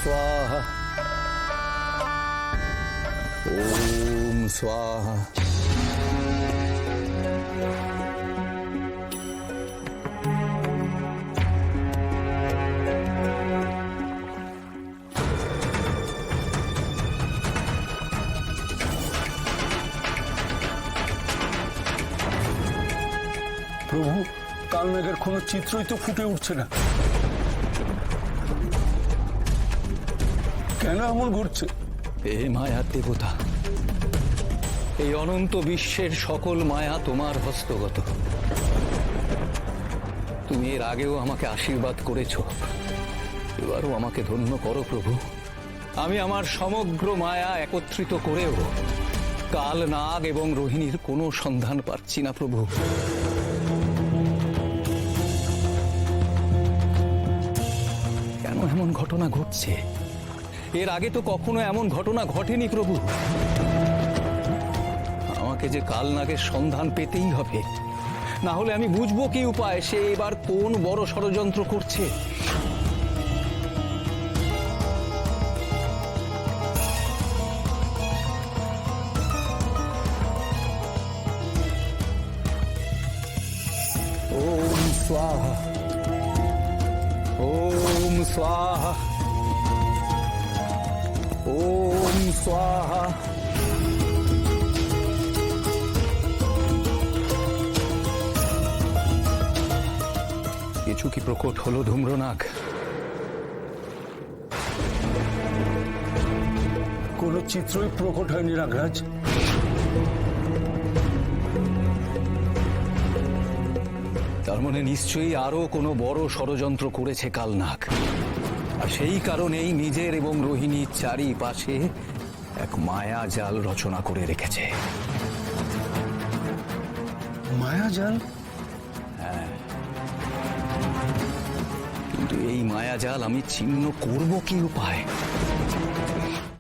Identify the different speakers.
Speaker 1: स्वाहा ओम स्वाहा।
Speaker 2: প্রভু, কালমেঘের কোনো চিত্রই তো ফুটে উঠছে না, কেন এমন ঘটছে?
Speaker 1: হে মায়ার দেবতা, এই অনন্ত বিশ্বের সকল মায়া তোমার হস্তগত। তুমি এর আগেও আমাকে আশীর্বাদ করেছ, এবারও আমাকে ধন্য করো প্রভু। আমি আমার সমগ্র মায়া একত্রিত করেও কাল, নাগ এবং রোহিণীর কোনো সন্ধান পাচ্ছি না প্রভু। কেন এমন ঘটনা ঘটছে? এর আগে তো কখনো এমন ঘটনা ঘটেনি প্রভু। আমাকে যে কাল নাগের সন্ধান পেতেই হবে, না হলে আমি বুঝবো কি উপায় সে এবার কোন বড় ষড়যন্ত্র করছে। ওম স্বাহা ওম স্বাহা ওম স্বাহা। কিছু কি প্রকট হলো ধূম্রনাগ?
Speaker 2: কোনো চিত্রই প্রকট হয়নি নাগরাজ।
Speaker 1: তার মানে নিশ্চয়ই আরো কোনো বড় ষড়যন্ত্র করেছে কালনাগ, আর সেই কারণেই নিজের এবং রোহিণীর চারিপাশে এক মায়া জাল রচনা করে রেখেছে।
Speaker 2: মায়াজাল?
Speaker 1: কিন্তু এই মায়াজাল আমি ছিন্ন করব কি উপায়?